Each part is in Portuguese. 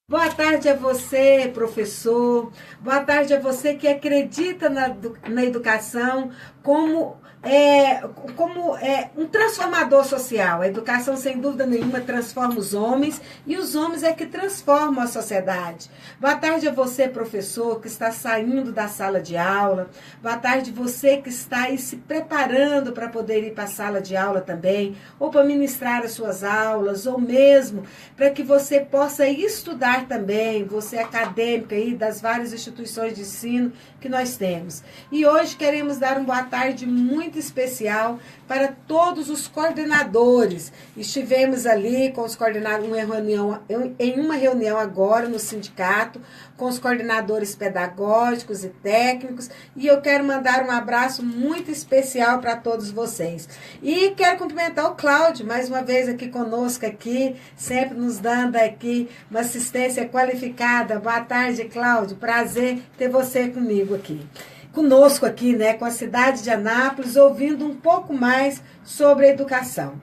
Boa tarde a você, professor. Boa tarde a você que acredita na educação como um transformador social. A educação, sem dúvida nenhuma, transforma os homens e os homens é que transformam a sociedade. Boa tarde a você, professor, que está saindo da sala de aula. Boa tarde a você que está aí se preparando para poder ir para a sala de aula também, ou para ministrar as suas aulas, ou mesmo para que você possa estudar também, você é acadêmica aí das várias instituições de ensino que nós temos. E hoje queremos dar uma boa tarde muito especial para todos os coordenadores. Estivemos ali com os coordenadores em uma reunião agora no sindicato, com os coordenadores pedagógicos e técnicos, e eu quero mandar um abraço muito especial para todos vocês. E quero cumprimentar o Cláudio, mais uma vez aqui conosco, aqui, sempre nos dando aqui uma assistência qualificada. Boa tarde, Cláudio, prazer ter você comigo aqui. Conosco aqui, né, com a cidade de Anápolis, ouvindo um pouco mais sobre a educação.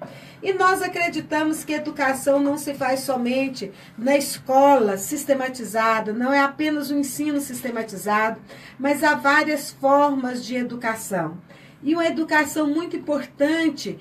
E nós acreditamos que a educação não se faz somente na escola sistematizada, não é apenas o ensino sistematizado, mas há várias formas de educação. E uma educação muito importante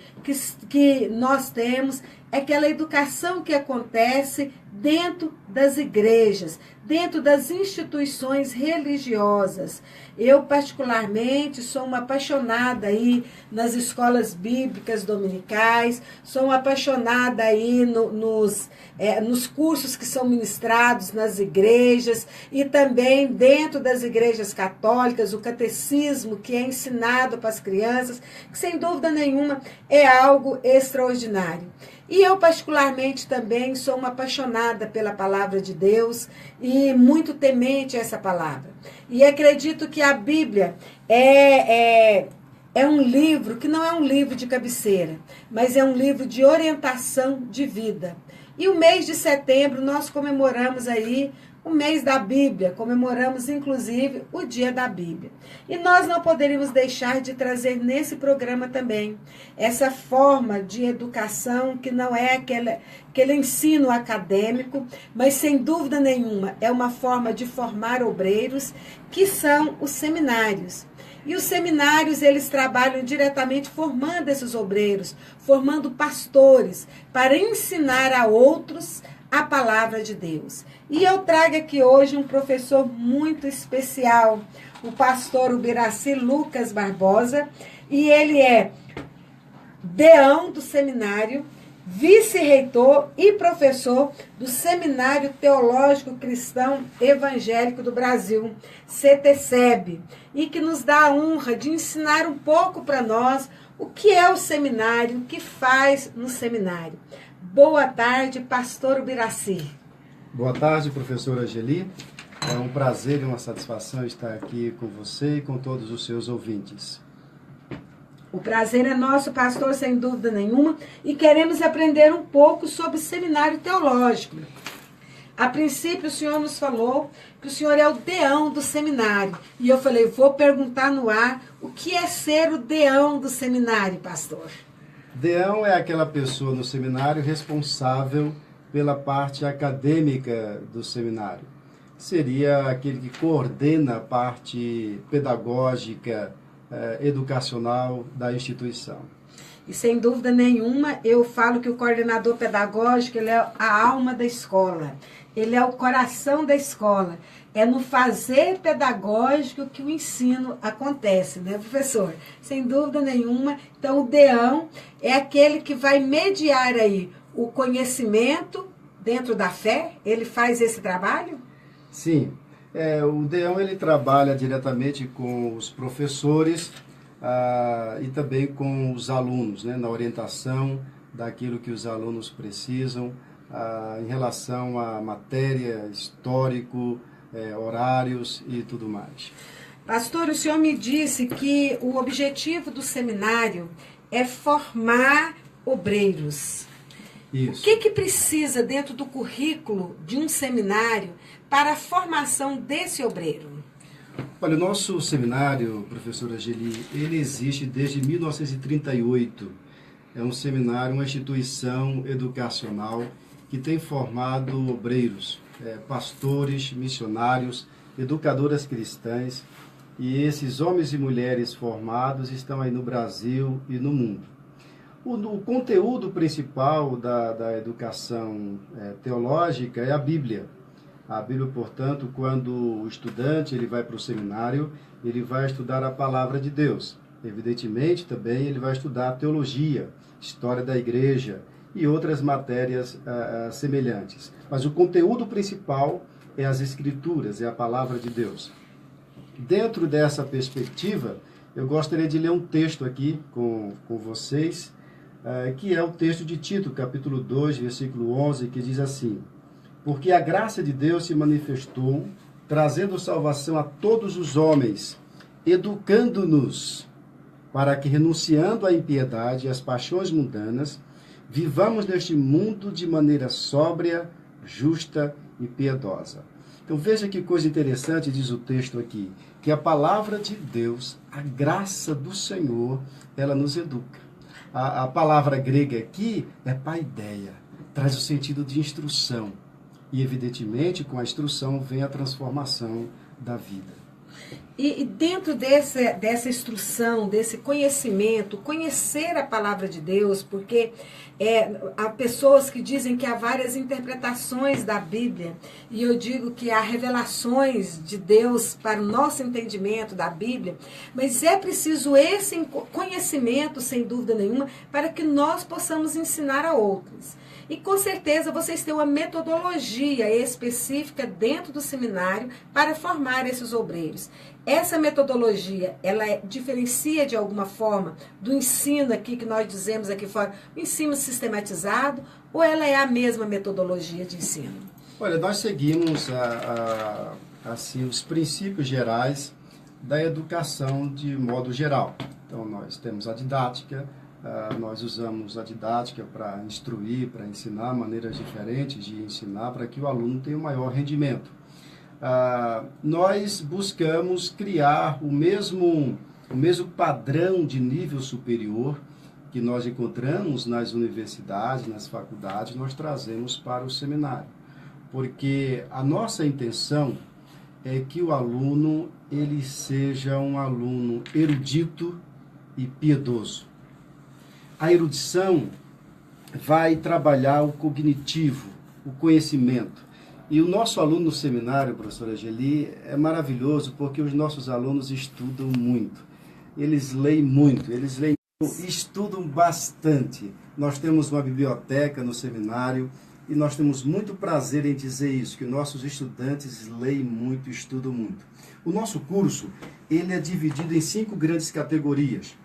que nós temos é aquela educação que acontece dentro das igrejas, dentro das instituições religiosas. Eu, particularmente, sou uma apaixonada aí nas escolas bíblicas dominicais, sou uma apaixonada aí nos cursos que são ministrados nas igrejas e também dentro das igrejas católicas, o catecismo que é ensinado para as crianças, que sem dúvida nenhuma é algo extraordinário. E eu, particularmente, também sou uma apaixonada pela palavra de Deus e muito temente a essa palavra. E acredito que a Bíblia é um livro que não é um livro de cabeceira, mas é um livro de orientação de vida. E o mês de setembro nós comemoramos aí o mês da Bíblia, comemoramos inclusive o dia da Bíblia. E nós não poderíamos deixar de trazer nesse programa também essa forma de educação que não é aquele ensino acadêmico, mas sem dúvida nenhuma é uma forma de formar obreiros, que são os seminários. E os seminários, eles trabalham diretamente formando esses obreiros, formando pastores, para ensinar a outros a palavra de Deus. E eu trago aqui hoje um professor muito especial, o pastor Ubiraci Lucas Barbosa, e ele é deão do seminário, vice-reitor e professor do Seminário Teológico Cristão Evangélico do Brasil, CTCEB, e que nos dá a honra de ensinar um pouco para nós o que é o seminário, o que faz no seminário. Boa tarde, pastor Ubiraci. Boa tarde, professora Geli. É um prazer e uma satisfação estar aqui com você e com todos os seus ouvintes. O prazer é nosso, pastor, sem dúvida nenhuma, e queremos aprender um pouco sobre o seminário teológico. A princípio, o senhor nos falou que o senhor é o deão do seminário. E eu falei, vou perguntar no ar o que é ser o deão do seminário, pastor. Deão é aquela pessoa no seminário responsável pela parte acadêmica do seminário. Seria aquele que coordena a parte pedagógica, educacional da instituição. E sem dúvida nenhuma, eu falo que o coordenador pedagógico, ele é a alma da escola. Ele é o coração da escola. É no fazer pedagógico que o ensino acontece, né, professor? Sem dúvida nenhuma. Então, o deão é aquele que vai mediar aí o conhecimento dentro da fé. Ele faz esse trabalho? Sim. O deão, ele trabalha diretamente com os professores e também com os alunos, né, na orientação daquilo que os alunos precisam em relação à matéria, histórico, horários e tudo mais. Pastor, o senhor me disse que o objetivo do seminário é formar obreiros. Isso. O que precisa dentro do currículo de um seminário para a formação desse obreiro? Olha, o nosso seminário, professora Geli, ele existe desde 1938. É um seminário, uma instituição educacional que tem formado obreiros. pastores, missionários, educadoras cristãs, e esses homens e mulheres formados estão aí no Brasil e no mundo. O conteúdo principal da educação teológica é a Bíblia. A Bíblia, portanto, quando o estudante ele vai para o seminário, ele vai estudar a palavra de Deus. Evidentemente, também ele vai estudar a teologia, história da igreja e outras matérias semelhantes. Mas o conteúdo principal é as Escrituras, é a palavra de Deus. Dentro dessa perspectiva, eu gostaria de ler um texto aqui com vocês, que é o texto de Tito, capítulo 2, versículo 11, que diz assim: porque a graça de Deus se manifestou, trazendo salvação a todos os homens, educando-nos, para que, renunciando à impiedade e às paixões mundanas, vivamos neste mundo de maneira sóbria, justa e piedosa. Então veja que coisa interessante diz o texto aqui, que a palavra de Deus, a graça do Senhor, ela nos educa. A palavra grega aqui é paideia, traz o sentido de instrução. E, evidentemente, com a instrução vem a transformação da vida. E dentro dessa instrução, desse conhecimento, conhecer a palavra de Deus, porque há pessoas que dizem que há várias interpretações da Bíblia, e eu digo que há revelações de Deus para o nosso entendimento da Bíblia, mas é preciso esse conhecimento, sem dúvida nenhuma, para que nós possamos ensinar a outros. E com certeza vocês têm uma metodologia específica dentro do seminário para formar esses obreiros. Essa metodologia, ela diferencia de alguma forma do ensino aqui que nós dizemos aqui fora, o ensino sistematizado, ou ela é a mesma metodologia de ensino? Olha, nós seguimos assim, os princípios gerais da educação de modo geral. Então, nós temos a didática, nós usamos a didática para instruir, para ensinar maneiras diferentes de ensinar para que o aluno tenha um maior rendimento. Nós buscamos criar o mesmo padrão de nível superior que nós encontramos nas universidades, nas faculdades, nós trazemos para o seminário. Porque a nossa intenção é que o aluno ele seja um aluno erudito e piedoso. A erudição vai trabalhar o cognitivo, o conhecimento. E o nosso aluno no seminário, professora Geli, é maravilhoso porque os nossos alunos estudam muito. Eles leem muito, estudam bastante. Nós temos uma biblioteca no seminário e nós temos muito prazer em dizer isso, que nossos estudantes leem muito, estudam muito. O nosso curso, ele é dividido em 5 grandes categorias,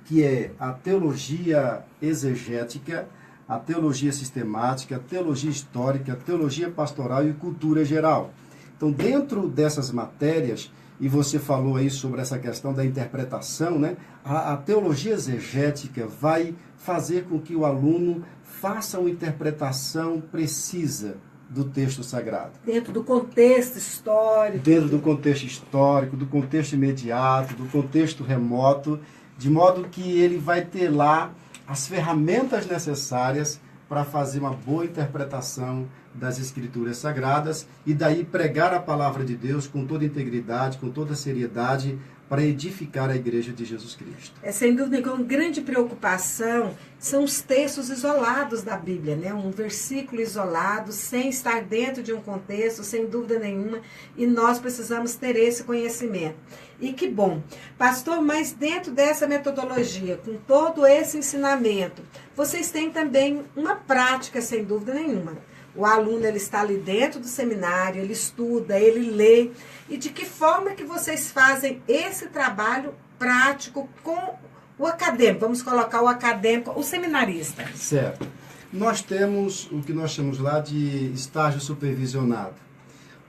que é a teologia exegética, a teologia sistemática, a teologia histórica, a teologia pastoral e cultura geral. Então, dentro dessas matérias, e você falou aí sobre essa questão da interpretação, né? A teologia exegética vai fazer com que o aluno faça uma interpretação precisa do texto sagrado. Dentro do contexto histórico. Dentro do contexto histórico, do contexto imediato, do contexto remoto, de modo que ele vai ter lá as ferramentas necessárias para fazer uma boa interpretação das Escrituras Sagradas e daí pregar a palavra de Deus com toda integridade, com toda seriedade, para edificar a Igreja de Jesus Cristo. Sem dúvida, uma grande preocupação são os textos isolados da Bíblia, né? Um versículo isolado, sem estar dentro de um contexto, sem dúvida nenhuma, e nós precisamos ter esse conhecimento. E que bom. Pastor, mas dentro dessa metodologia, com todo esse ensinamento, vocês têm também uma prática, sem dúvida nenhuma. O aluno ele está ali dentro do seminário, ele estuda, ele lê. E de que forma que vocês fazem esse trabalho prático com o acadêmico? Vamos colocar o acadêmico, o seminarista. Certo. Nós temos o que nós chamamos lá de estágio supervisionado.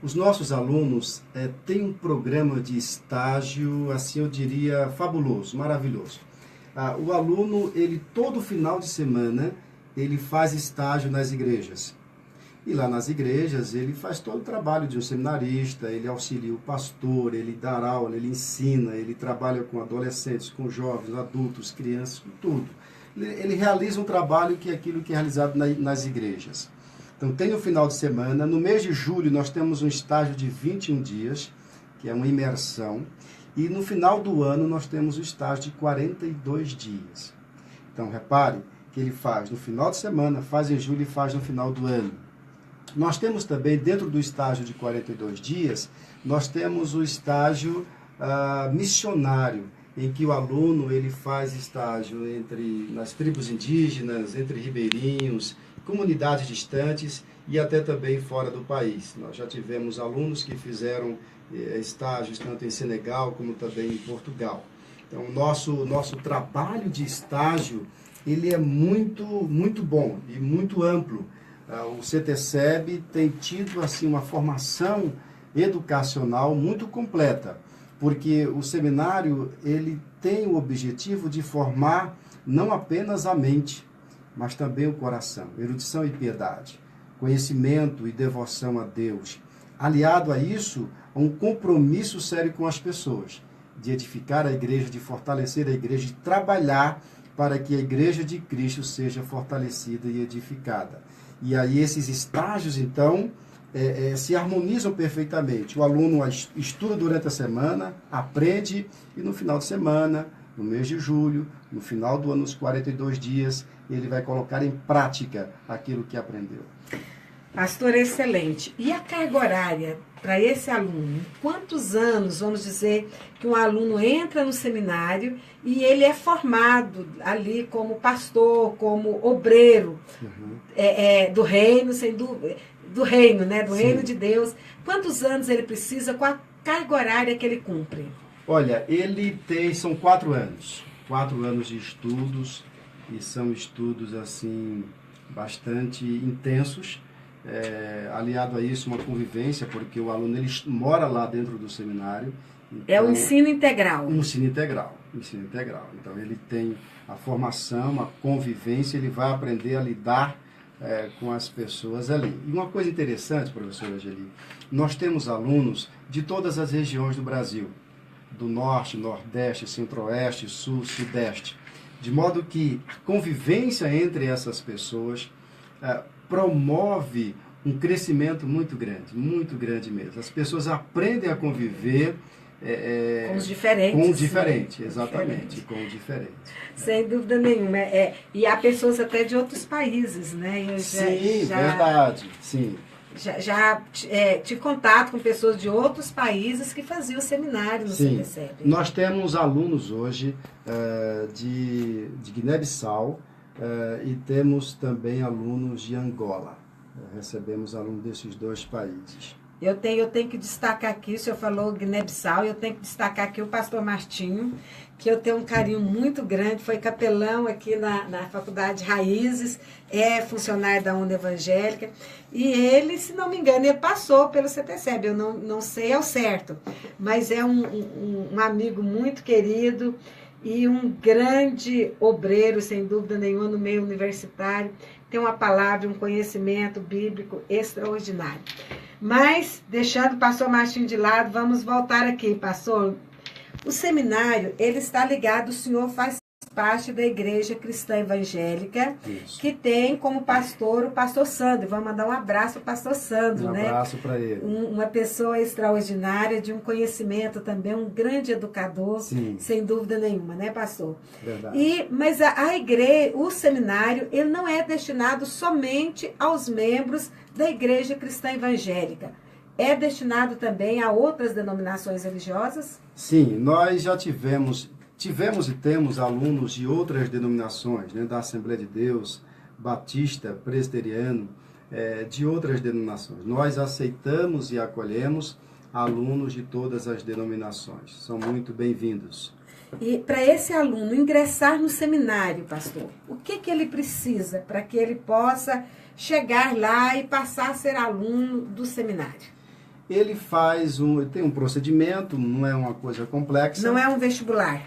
Os nossos alunos têm um programa de estágio, assim eu diria, fabuloso, maravilhoso. O aluno, ele todo final de semana, ele faz estágio nas igrejas. E lá nas igrejas, ele faz todo o trabalho de um seminarista, ele auxilia o pastor, ele dá aula, ele ensina, ele trabalha com adolescentes, com jovens, adultos, crianças, com tudo. Ele realiza um trabalho que é aquilo que é realizado nas igrejas. Então tem o final de semana. No mês de julho nós temos um estágio de 21 dias, que é uma imersão. E no final do ano nós temos o estágio de 42 dias. Então repare que ele faz no final de semana, faz em julho e faz no final do ano. Nós temos também, dentro do estágio de 42 dias, nós temos o estágio missionário, em que o aluno ele faz estágio nas tribos indígenas, entre ribeirinhos, comunidades distantes e até também fora do país. Nós já tivemos alunos que fizeram estágios tanto em Senegal como também em Portugal. Então, o nosso trabalho de estágio ele é muito bom e muito amplo. O CTCEB tem tido assim, uma formação educacional muito completa, porque o seminário ele tem o objetivo de formar não apenas a mente, mas também o coração, erudição e piedade, conhecimento e devoção a Deus. Aliado a isso, um compromisso sério com as pessoas, de edificar a igreja, de fortalecer a igreja, de trabalhar para que a igreja de Cristo seja fortalecida e edificada. E aí esses estágios, então, se harmonizam perfeitamente. O aluno estuda durante a semana, aprende, e no final de semana, no mês de julho, no final do ano, nos 42 dias, ele vai colocar em prática aquilo que aprendeu. Pastor, excelente. E a carga horária para esse aluno? Quantos anos, vamos dizer, que um aluno entra no seminário e ele é formado ali como pastor, como obreiro do reino, sem dúvida, do reino, né? Do reino de Deus. Quantos anos ele precisa? Qual a carga horária que ele cumpre? Olha, são 4 anos. 4 anos de estudos, e são estudos, assim, bastante intensos. Aliado a isso, uma convivência, porque o aluno ele mora lá dentro do seminário. Então, é o ensino integral. Ensino integral. Então, ele tem a formação, a convivência, ele vai aprender a lidar com as pessoas ali. E uma coisa interessante, professora Angeli, nós temos alunos de todas as regiões do Brasil, do Norte, Nordeste, Centro-Oeste, Sul, Sudeste, de modo que a convivência entre essas pessoas promove um crescimento muito grande mesmo. As pessoas aprendem a conviver com os diferentes. Com o diferente, né? Exatamente, com o diferente. Sem dúvida nenhuma. E há pessoas até de outros países, né? Verdade, sim. Já tive contato com pessoas de outros países que faziam seminário no CTCEB. Nós temos alunos hoje de Guiné-Bissau e temos também alunos de Angola. Recebemos alunos desses 2 países. Eu tenho que destacar aqui, o senhor falou Guiné-Bissau, eu tenho que destacar aqui o pastor Martinho, que eu tenho um carinho muito grande, foi capelão aqui na Faculdade Raízes, é funcionário da Onda Evangélica, e ele, se não me engano, ele passou pelo CTCEB, eu não sei ao certo, mas é um amigo muito querido e um grande obreiro, sem dúvida nenhuma, no meio universitário, tem uma palavra, um conhecimento bíblico extraordinário. Mas, deixando o pastor Martinho de lado, vamos voltar aqui, pastor. O seminário, ele está ligado, o senhor faz parte da Igreja Cristã Evangélica, isso, que tem como pastor o pastor Sandro. Vamos mandar um abraço ao pastor Sandro, né? Um abraço para ele. Uma pessoa extraordinária, de um conhecimento também, um grande educador, sim, sem dúvida nenhuma, né, pastor? Verdade. Mas a igreja, o seminário, ele não é destinado somente aos membros da Igreja Cristã Evangélica. É destinado também a outras denominações religiosas? Sim, nós já tivemos e temos alunos de outras denominações, né, da Assembleia de Deus, Batista, Presbiteriano, de outras denominações. Nós aceitamos e acolhemos alunos de todas as denominações. São muito bem-vindos. E para esse aluno ingressar no seminário, pastor, o que ele precisa para que ele possa chegar lá e passar a ser aluno do seminário? Ele tem um procedimento, não é uma coisa complexa. Não é um vestibular?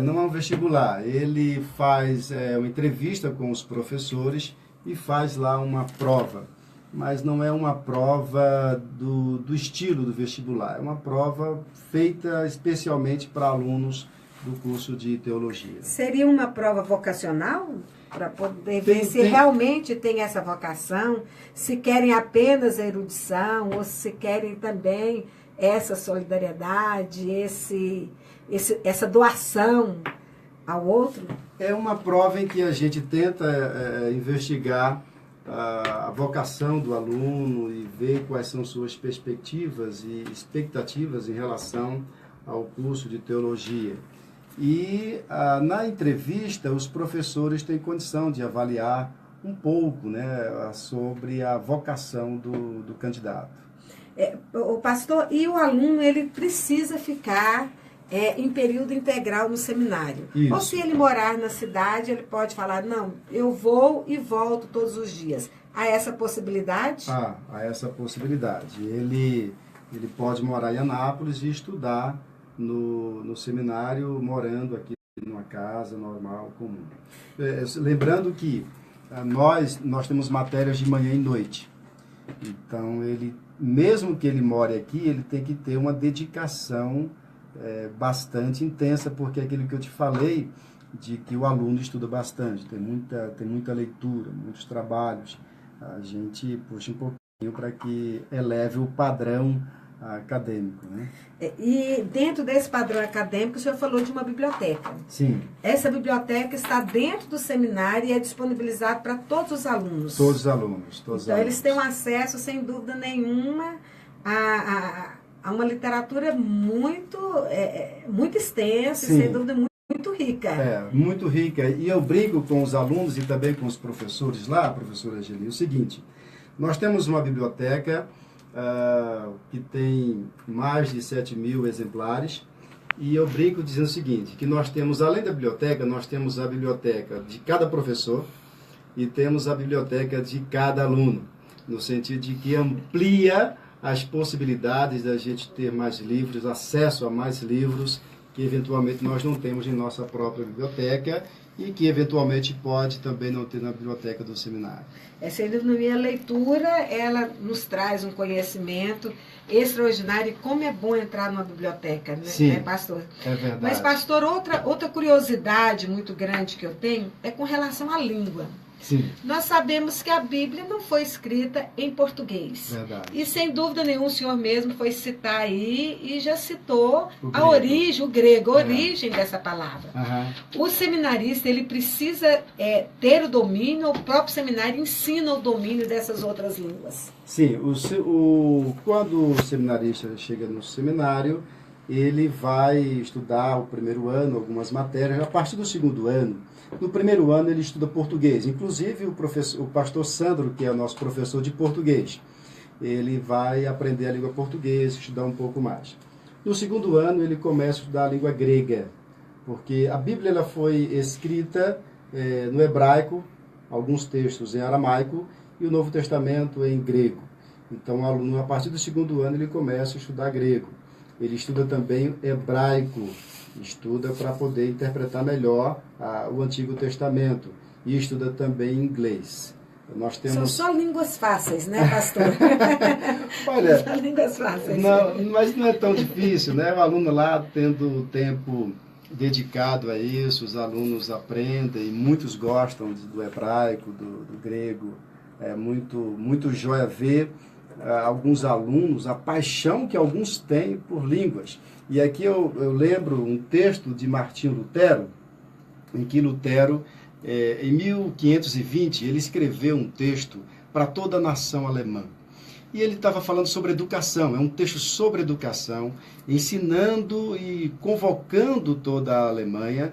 Não é um vestibular. Ele faz uma entrevista com os professores e faz lá uma prova. Mas não é uma prova do estilo do vestibular. É uma prova feita especialmente para alunos do curso de teologia. Seria uma prova vocacional? Para poder ver se realmente tem essa vocação, se querem apenas a erudição, ou se querem também essa solidariedade, essa doação ao outro? É uma prova em que a gente tenta investigar a vocação do aluno e ver quais são suas perspectivas e expectativas em relação ao curso de teologia. E na entrevista, os professores têm condição de avaliar um pouco, né, sobre a vocação do candidato. O pastor, e o aluno, ele precisa ficar em período integral no seminário? Isso. Ou se ele morar na cidade, ele pode falar, não, eu vou e volto todos os dias. Há essa possibilidade? Há essa possibilidade. Ele pode morar em Anápolis e estudar no seminário, morando aqui numa casa normal, comum. Lembrando que nós temos matérias de manhã e noite. Então, mesmo que ele more aqui, ele tem que ter uma dedicação bastante intensa, porque é aquilo que eu te falei, de que o aluno estuda bastante, tem muita leitura, muitos trabalhos. A gente puxa um pouquinho para que eleve o padrão acadêmico, né? E dentro desse padrão acadêmico, o senhor falou de uma biblioteca. Sim. Essa biblioteca está dentro do seminário e é disponibilizada para todos os alunos. Todos os alunos. Então, eles têm um acesso, sem dúvida nenhuma, a uma literatura muito extensa. Sim. E, sem dúvida, muito rica. Muito rica. E eu brinco com os alunos e também com os professores lá, professora Angeli, o seguinte: nós temos uma biblioteca que tem mais de 7.000 exemplares, e eu brinco dizendo o seguinte, que nós temos, além da biblioteca, nós temos a biblioteca de cada professor e temos a biblioteca de cada aluno, no sentido de que amplia as possibilidades da gente ter mais livros, acesso a mais livros que eventualmente nós não temos em nossa própria biblioteca e que eventualmente pode também não ter na biblioteca do seminário. Sem dúvida, a leitura, ela nos traz um conhecimento extraordinário, e como é bom entrar numa biblioteca, né? Sim, pastor? É verdade. Mas, pastor, outra curiosidade muito grande que eu tenho é com relação à língua. Sim. Nós sabemos que a Bíblia não foi escrita em português. Verdade. E sem dúvida nenhuma o senhor mesmo foi citar aí e já citou a origem, o grego, a origem dessa palavra. Uhum. O seminarista, ele precisa ter o domínio, o próprio seminário ensina o domínio dessas outras línguas. Sim, quando o seminarista chega no seminário, ele vai estudar o primeiro ano, algumas matérias. A partir do segundo ano, no primeiro ano ele estuda português. Inclusive o pastor Sandro, que é o nosso professor de português, ele vai aprender a língua portuguesa, estudar um pouco mais. No segundo ano ele começa a estudar a língua grega, porque a Bíblia ela foi escrita no hebraico, alguns textos em aramaico e o Novo Testamento em grego. Então o aluno, a partir do segundo ano, ele começa a estudar grego. Ele estuda também hebraico, estuda para poder interpretar melhor o Antigo Testamento, e estuda também inglês. Nós temos... São só línguas fáceis, né, pastor? Olha, só línguas fáceis. Não, mas não é tão difícil, né? O aluno lá tendo tempo dedicado a isso, os alunos aprendem, e muitos gostam do hebraico, do grego. É muito joia ver alguns alunos, a paixão que alguns têm por línguas. E aqui eu lembro um texto de Martinho Lutero, em que Lutero, em 1520, ele escreveu um texto para toda a nação alemã. E ele estava falando sobre educação, é um texto sobre educação, ensinando e convocando toda a Alemanha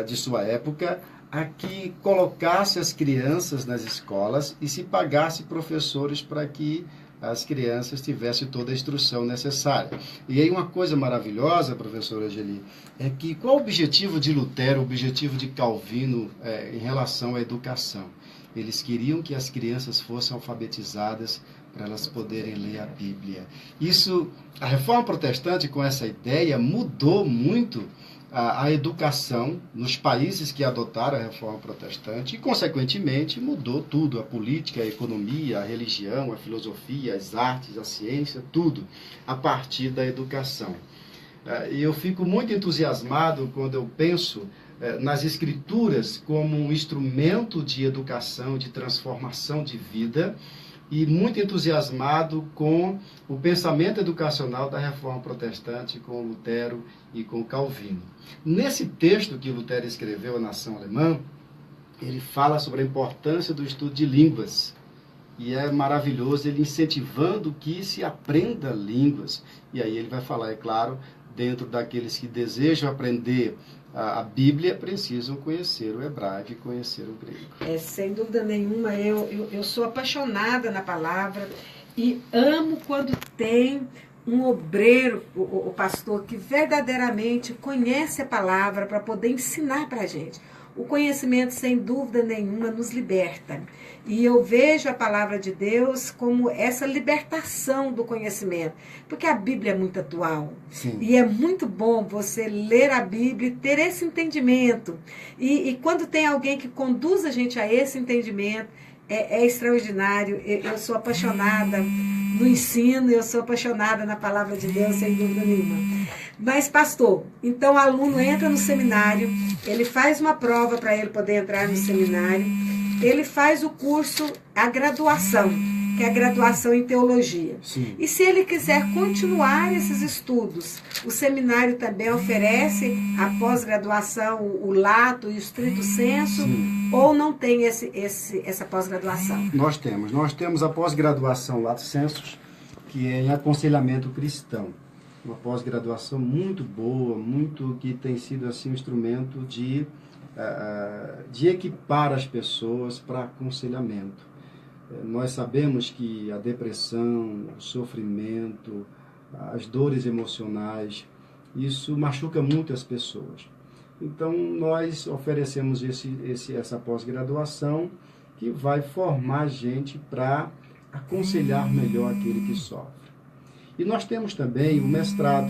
de sua época a que colocasse as crianças nas escolas e se pagasse professores para que as crianças tivessem toda a instrução necessária. E aí uma coisa maravilhosa, professora Angeli, é que qual o objetivo de Lutero, o objetivo de Calvino em relação à educação? Eles queriam que as crianças fossem alfabetizadas para elas poderem ler a Bíblia. A Reforma Protestante, com essa ideia, mudou muito a educação nos países que adotaram a Reforma Protestante e, consequentemente, mudou tudo, a política, a economia, a religião, a filosofia, as artes, a ciência, tudo, a partir da educação. E eu fico muito entusiasmado quando eu penso nas Escrituras como um instrumento de educação, de transformação de vida, e muito entusiasmado com o pensamento educacional da Reforma Protestante, com Lutero e com Calvino. Nesse texto que Lutero escreveu à nação alemã, ele fala sobre a importância do estudo de línguas. E é maravilhoso ele incentivando que se aprenda línguas. E aí ele vai falar, é claro, dentro daqueles que desejam aprender a Bíblia, precisam conhecer o hebraico e conhecer o grego. Sem dúvida nenhuma, eu sou apaixonada na palavra e amo quando tem um obreiro, o pastor, que verdadeiramente conhece a palavra para poder ensinar para a gente. O conhecimento, sem dúvida nenhuma, nos liberta. E eu vejo a palavra de Deus como essa libertação do conhecimento. Porque a Bíblia é muito atual. Sim. E é muito bom você ler a Bíblia e ter esse entendimento. E quando tem alguém que conduz a gente a esse entendimento, é extraordinário. Eu sou apaixonada no ensino, eu sou apaixonada na palavra de Deus, sem dúvida nenhuma. Mas, pastor, então o aluno entra no seminário, ele faz uma prova para ele poder entrar no seminário, ele faz o curso, a graduação, que é a graduação em teologia. Sim. E se ele quiser continuar esses estudos, o seminário também oferece a pós-graduação, o lato e o estrito sensu, Sim. Ou não tem essa pós-graduação? Nós temos a pós-graduação lato sensu, que é em aconselhamento cristão. Uma pós-graduação muito boa, que tem sido assim um instrumento de equipar as pessoas para aconselhamento. Nós sabemos que a depressão, o sofrimento, as dores emocionais, isso machuca muito as pessoas. Então, nós oferecemos essa pós-graduação que vai formar a gente para aconselhar melhor aquele que sofre. E nós temos também o mestrado,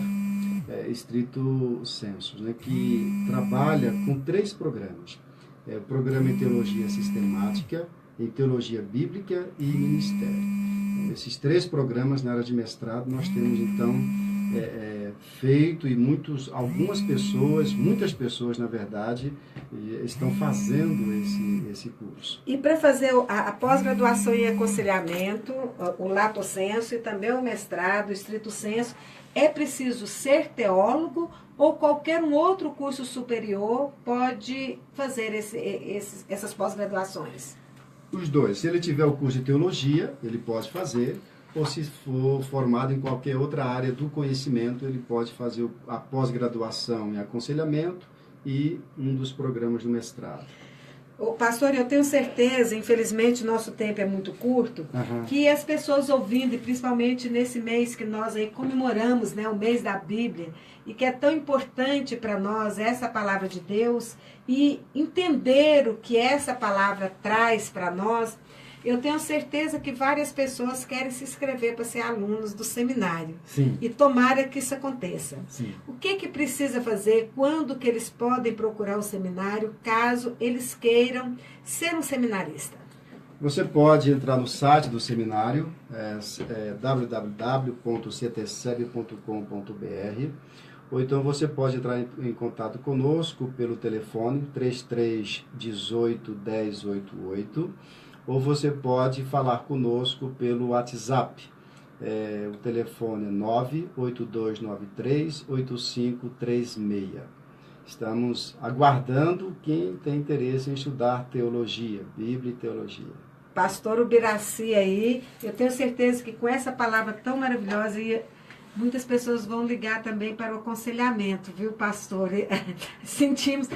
estrito sensu, né, que trabalha com 3 programas. O programa em Teologia Sistemática, em Teologia Bíblica e Ministério. Esses 3 programas na área de mestrado nós temos, então, feito e muitas pessoas, na verdade, estão fazendo esse curso. E para fazer a pós-graduação em aconselhamento, o lato sensu e também o mestrado, o estrito sensu, é preciso ser teólogo ou qualquer um outro curso superior pode fazer essas pós-graduações? Os dois. Se ele tiver o curso de teologia, ele pode fazer, ou se for formado em qualquer outra área do conhecimento, ele pode fazer a pós-graduação em aconselhamento e um dos programas do mestrado. Pastor, eu tenho certeza, infelizmente o nosso tempo é muito curto, que as pessoas ouvindo, e principalmente nesse mês que nós aí comemoramos, né, o mês da Bíblia, e que é tão importante para nós essa palavra de Deus, e entender o que essa palavra traz para nós, eu tenho certeza que várias pessoas querem se inscrever para ser alunos do seminário. Sim. E tomara que isso aconteça. Sim. O que precisa fazer? Quando que eles podem procurar o seminário, caso eles queiram ser um seminarista? Você pode entrar no site do seminário, www.ctseb.com.br, ou então você pode entrar em contato conosco pelo telefone 33 18 10 88, ou você pode falar conosco pelo WhatsApp. O telefone é 98293-8536. Estamos aguardando quem tem interesse em estudar teologia, Bíblia e teologia. Pastor Ubiraci aí, eu tenho certeza que com essa palavra tão maravilhosa, muitas pessoas vão ligar também para o aconselhamento, viu, pastor? Sentimos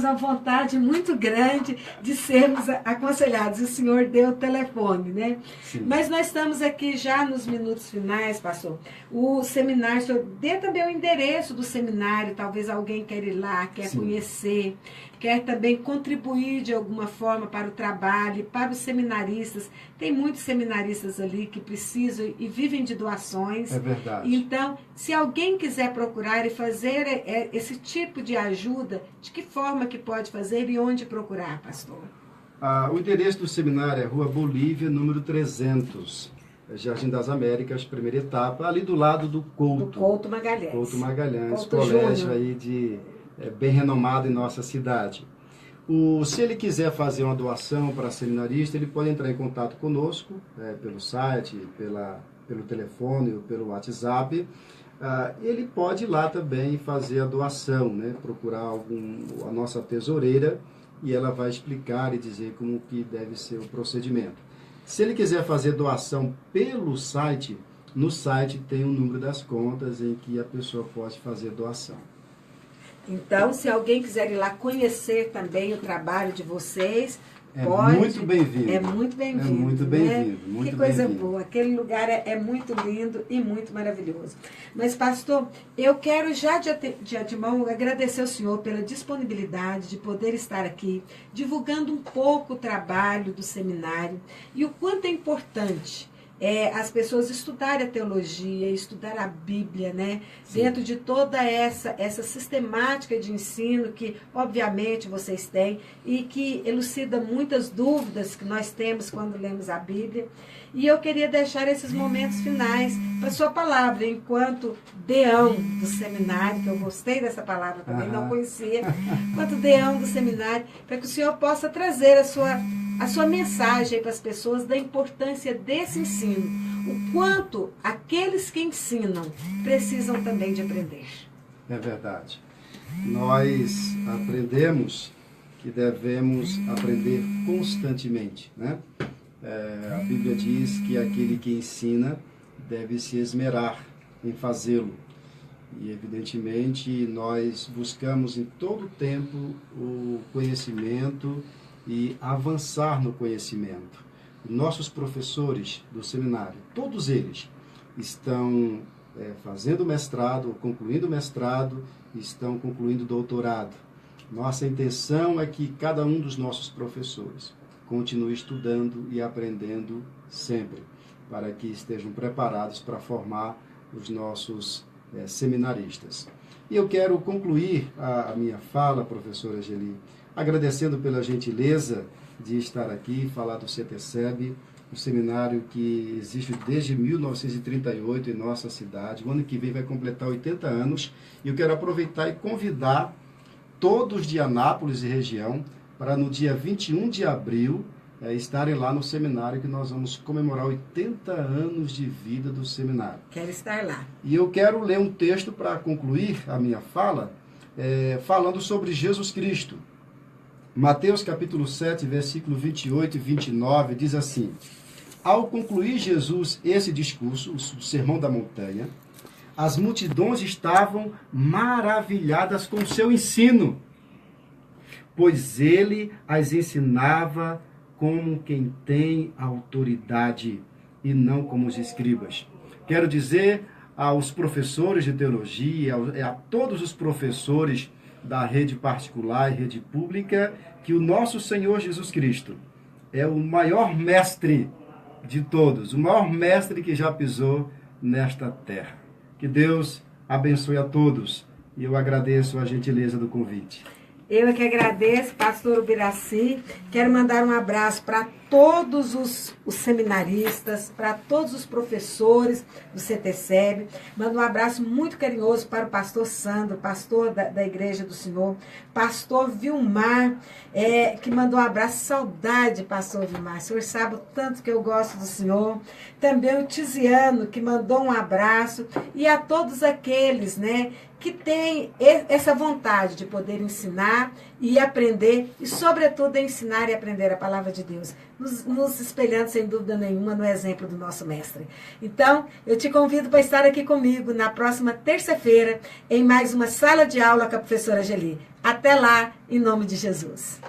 uma vontade muito grande de sermos aconselhados. O senhor deu o telefone, né? Sim. Mas nós estamos aqui já nos minutos finais, pastor. O seminário, o senhor dê também o endereço do seminário, talvez alguém queira ir lá, quer Sim. conhecer, quer também contribuir de alguma forma para o trabalho, para os seminaristas. Tem muitos seminaristas ali que precisam e vivem de doações. É verdade. Então, se alguém quiser procurar e fazer esse tipo de ajuda, de que forma que pode fazer e onde procurar, pastor? O endereço do seminário é Rua Bolívia, número 300, Jardim das Américas, primeira etapa, ali do lado do Couto. Do Couto Magalhães. Couto Magalhães, Couto colégio Júnior. aí bem renomado em nossa cidade. Se ele quiser fazer uma doação para seminarista, ele pode entrar em contato conosco, pelo site, pelo telefone, ou pelo WhatsApp. Ele pode ir lá também fazer a doação, né? Procurar a nossa tesoureira, e ela vai explicar e dizer como que deve ser o procedimento. Se ele quiser fazer doação pelo site, no site tem o número das contas em que a pessoa pode fazer doação. Então, se alguém quiser ir lá conhecer também o trabalho de vocês, pode. Muito bem-vindo. É muito bem-vindo. É muito bem-vindo. Né? Que coisa boa. Aquele lugar é muito lindo e muito maravilhoso. Mas, pastor, eu quero já de antemão agradecer ao senhor pela disponibilidade de poder estar aqui, divulgando um pouco o trabalho do seminário e o quanto é importante as pessoas estudarem a teologia, estudar a Bíblia, né? Dentro de toda essa sistemática de ensino que, obviamente, vocês têm e que elucida muitas dúvidas que nós temos quando lemos a Bíblia. E eu queria deixar esses momentos finais para a sua palavra, enquanto deão do seminário, que eu gostei dessa palavra também, não conhecia, enquanto deão do seminário, para que o senhor possa trazer a sua mensagem para as pessoas da importância desse ensino, o quanto aqueles que ensinam precisam também de aprender. É verdade. Nós aprendemos que devemos aprender constantemente, né? A Bíblia diz que aquele que ensina deve se esmerar em fazê-lo. E, evidentemente, nós buscamos em todo o tempo o conhecimento e avançar no conhecimento. Nossos professores do seminário, todos eles, estão fazendo mestrado, concluindo mestrado, estão concluindo doutorado. Nossa intenção é que cada um dos nossos professores continue estudando e aprendendo sempre, para que estejam preparados para formar os nossos seminaristas. E eu quero concluir a minha fala, professora Geli, agradecendo pela gentileza de estar aqui, falar do CETESEB, um seminário que existe desde 1938 em nossa cidade. O ano que vem vai completar 80 anos. E eu quero aproveitar e convidar todos de Anápolis e região para no dia 21 de abril estarem lá no seminário, que nós vamos comemorar 80 anos de vida do seminário. Quero estar lá. E eu quero ler um texto para concluir a minha fala, falando sobre Jesus Cristo. Mateus capítulo 7, versículo 28 e 29, diz assim: Ao concluir Jesus esse discurso, o Sermão da Montanha, as multidões estavam maravilhadas com o seu ensino, pois ele as ensinava como quem tem autoridade e não como os escribas. Quero dizer aos professores de teologia, a todos os professores da rede particular e rede pública, que o nosso Senhor Jesus Cristo é o maior mestre de todos, o maior mestre que já pisou nesta terra. Que Deus abençoe a todos e eu agradeço a gentileza do convite. Eu é que agradeço, pastor Ubiraci. Quero mandar um abraço para todos os seminaristas, para todos os professores do CETESEB. Mando um abraço muito carinhoso para o pastor Sandro, pastor da Igreja do Senhor. Pastor Vilmar, que mandou um abraço. Saudade, pastor Vilmar. O senhor sabe o tanto que eu gosto do senhor. Também o Tiziano, que mandou um abraço. E a todos aqueles, que têm essa vontade de poder ensinar e aprender, e sobretudo ensinar e aprender a palavra de Deus, nos espelhando sem dúvida nenhuma no exemplo do nosso mestre. Então, eu te convido para estar aqui comigo na próxima terça-feira, em mais uma sala de aula com a professora Geli. Até lá, em nome de Jesus.